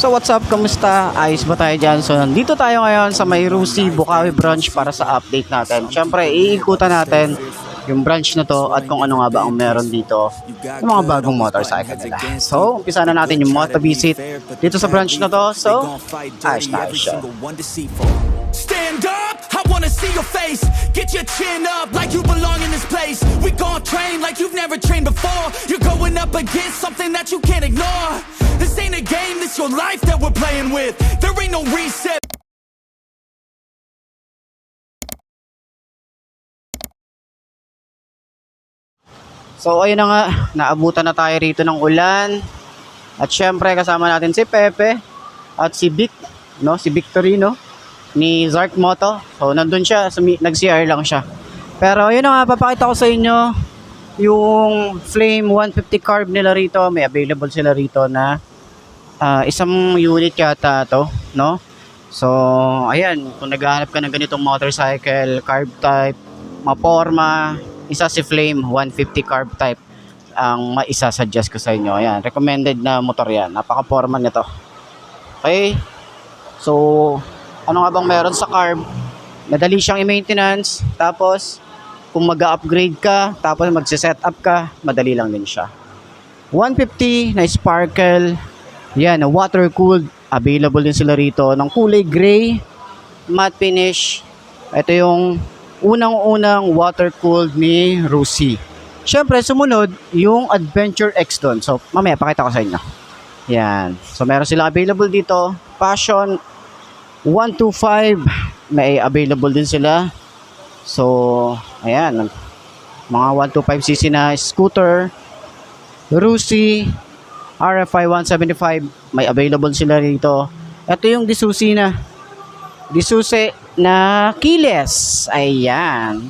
So what's up, kamusta? Ayos ba tayo dyan? So nandito tayo ngayon sa may Rusi, Bukawi branch para sa update natin. Siyempre, iikutan natin yung branch na to at kung ano nga ba ang meron dito ng mga bagong motorcycle nila. So, umpisa na natin yung moto visit dito sa branch na to. So, ayos na ayos siya. Stand up, I wanna see your face. Get your chin up like you belong in this place. We gon' train like you've never trained before. You're going up against something that you can't ignore. This ain't a game, this your life that we're playing with. There ain't no reset. So, ayun na nga, naabutan na tayo rito ng ulan. At syempre, kasama natin si Pepe at si Vic, no? Si Victorino ni Zark Moto. So, nandun siya, nag-CR lang siya. Pero, yun na nga, papakita ko sa inyo yung Flame 150 carb nila rito. May available sila rito na isang unit yata to, no? So, ayan, kung naghahanap ka ng ganitong motorcycle, carb type, maporma, isa si Flame 150 carb type ang maisa-suggest ko sa inyo. Ayan, recommended na motor yan. Napaka-porma nito. Okay? So, ano nga bang meron sa carb? Madali siyang i-maintenance. Tapos, kung mag-upgrade ka, tapos mag-set up ka, madali lang din siya. 150 na sparkle. Yan, na water-cooled. Available din sila rito ng kulay gray, matte finish. Ito yung unang-unang water-cooled ni Rusi. Siyempre, sumunod yung Adventure X doon. So, mamaya, pakita ko sa inyo. Yan. So, meron sila available dito. Passion 125. May available din sila. So, ayan. Mga 125cc na scooter. Rusi RFI 175. May available sila rito. Ito yung Disusi na. Disusi na keyless. Ayan.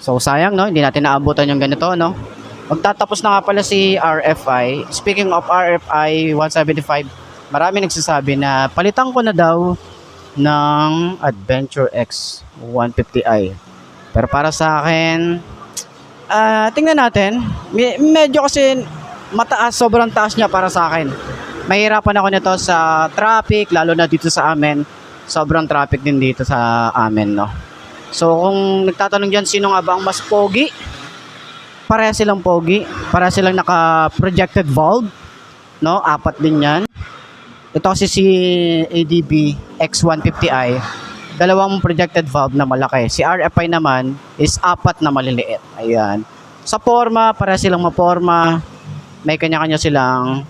So, sayang, no? Hindi natin naabutan yung ganito, no? Magtatapos na nga pala si RFI. Speaking of RFI 175, marami nagsasabi na palitan ko na daw ng Adventure X 150i. Pero para sa akin, tingnan natin. Medyo kasi mataas, sobrang taas niya para sa akin. Mahirapan ako nito sa traffic, lalo na dito sa amin. Sobrang traffic din dito sa amin, no? So, kung nagtatanong dyan, sino nga ba ang mas pogi? Pareha silang pogi. Pareha silang naka-projected valve, no? Apat din yan. Ito kasi si ADB X150i, dalawang projected valve na malaki. Si RFI naman is apat na maliliit. Ayan. Sa forma, pareha silang maporma. May kanya-kanya silang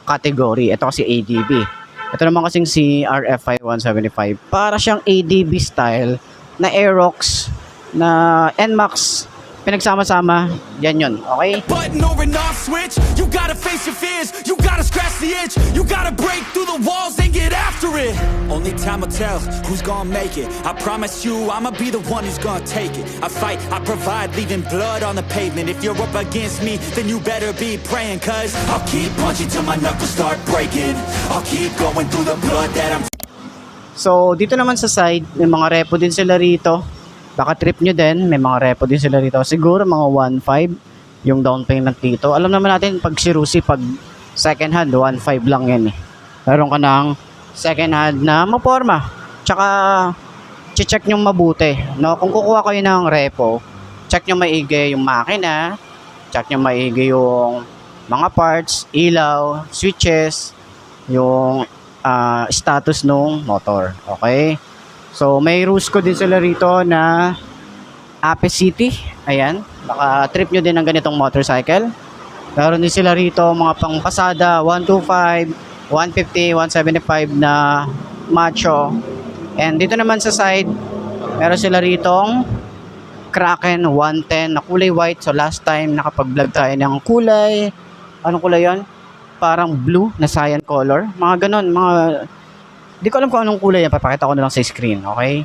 category. Ito kasi ADB. Ito naman kasing si RFI 175. Para siyang ADB style na Aerox na NMAX. Pinagsama-sama. Yan yun. Okay? Button or an off switch. You gotta face your fears. You gotta scratch the itch. You gotta break through the walls and get after it. Only time will tell who's gonna make it. I promise you I'ma be the one who's gonna take it. I fight, I provide, leaving blood on the pavement. If you're up against me, then you better be praying. Cause I'll keep punching till my knuckles start breaking. I'll keep going through the blood that I'm... So, dito naman sa side, may mga repo din sila rito. Baka trip nyo din, may mga repo din sila rito. Siguro mga 1.5 yung down payment dito. Alam naman natin, pag si Rusi, pag second hand, 1.5 lang yan eh. Meron ka ng second hand na maporma. Tsaka, check nyo mabuti. No? Kung kukuha kayo ng repo, check nyo maigi yung makina, check nyo maigi yung mga parts, ilaw, switches, yung status nung motor. Okay? So, may Rusco din sila rito na Ape City. Ayan. Baka trip nyo din ng ganitong motorcycle. Meron din sila rito mga pangpasada, 125, 150, 175 na macho. And dito naman sa side, meron sila ritong Kraken 110 na kulay white. So, last time nakapag-vlog tayo ng kulay. Anong kulay yon? Parang blue na cyan color. Mga ganon, mga... Di ko alam kung anong kulay yan. Papakita ko na lang sa screen, okay?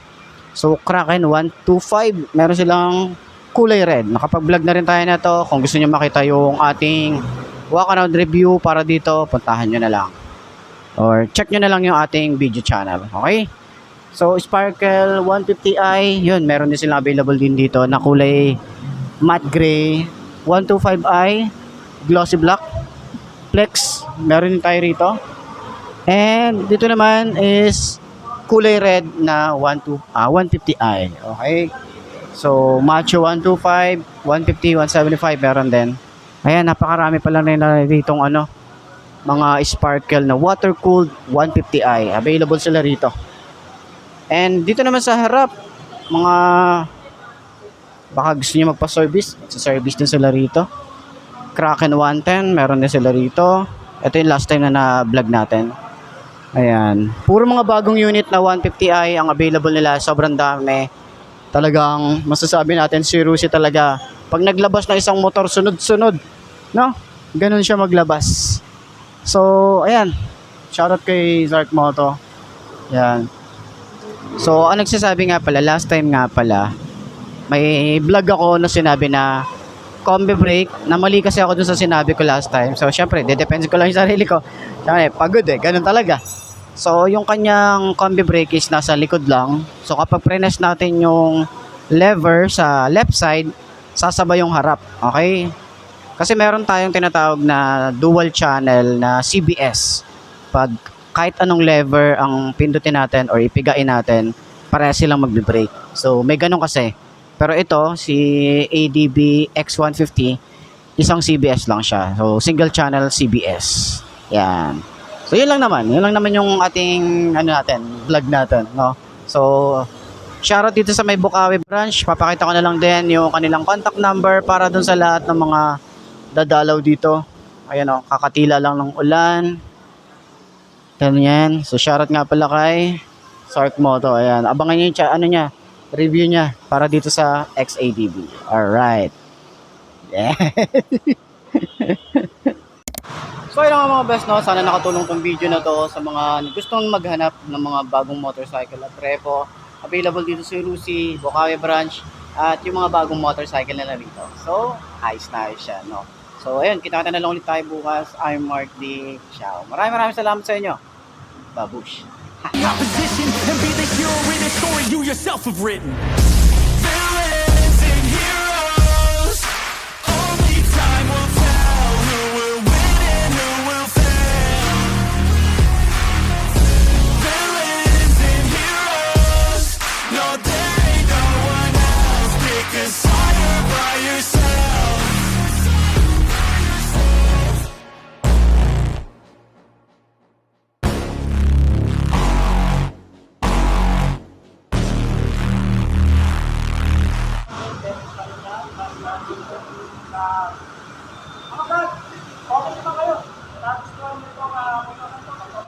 So, Kraken 125. Meron silang kulay red. Nakapag-vlog na rin tayo na to. Kung gusto nyo makita yung ating walk around review para dito, puntahan nyo na lang. Or check nyo na lang yung ating video channel, okay? So, Sparkle 150i. Yun, meron din silang available din dito na kulay matte gray. 125i. Glossy black. Flex, meron tayo rito. And dito naman is kulay red na 150i. Okay? So, Macho 125, 150, 175 meron din. Ayan, napakarami pala na ditong mga sparkle na water-cooled 150i. Available sila rito. And dito naman sa harap, mga baka gusto niyo magpa-service, sa service din sila rito. Kraken 110, meron din sila rito. Ito yung last time na na-vlog natin. Ayan. Puro mga bagong unit na 150i ang available nila. Sobrang dami. Talagang masasabi natin si Rusi talaga. Pag naglabas ng isang motor, sunod-sunod. No? Ganun siya maglabas. So, ayan. Shoutout kay Zark Moto. Ayan. So, ang nagsasabi nga pala, last time nga pala, may vlog ako na sinabi na combi brake, na mali kasi ako dun sa sinabi ko last time. So, syempre, de-depends ko lang yung sarili ko. Syempre, pagod ganun talaga. So, yung kanyang combi brake is nasa likod lang. So, kapag press natin yung lever sa left side, sasabay yung harap. Okay? Kasi meron tayong tinatawag na dual channel na CBS. Pag kahit anong lever ang pindutin natin or ipigain natin, pareha silang magbe-brake. So, may ganun kasi. Pero ito, si ADB X150, isang CBS lang siya. So, single channel CBS. Yan. So, yun lang naman. Yun lang naman yung ating, vlog natin, no? So, shoutout dito sa may Bukawi branch. Papakita ko na lang din yung kanilang contact number para dun sa lahat ng mga dadalaw dito. Ayan o, kakatila lang ng ulan. Ganyan. So, shoutout nga pala kay Zark Moto. Ayan. Abangan nyo yung review niya para dito sa XADB. Alright. Yeah. So, yun nga mga best, no? Sana nakatulong tong video na to sa mga gustong maghanap ng mga bagong motorcycle at repo. Available dito sa Rusi, Bukawi branch, at yung mga bagong motorcycle na rito. So, ayos na ayos siya, no? So, ayun, kita-kita na lang ulit tayo bukas. I'm Mark D. Ciao. Maraming salamat sa inyo. Babush. Opposition and be the hero in a story you yourself have written.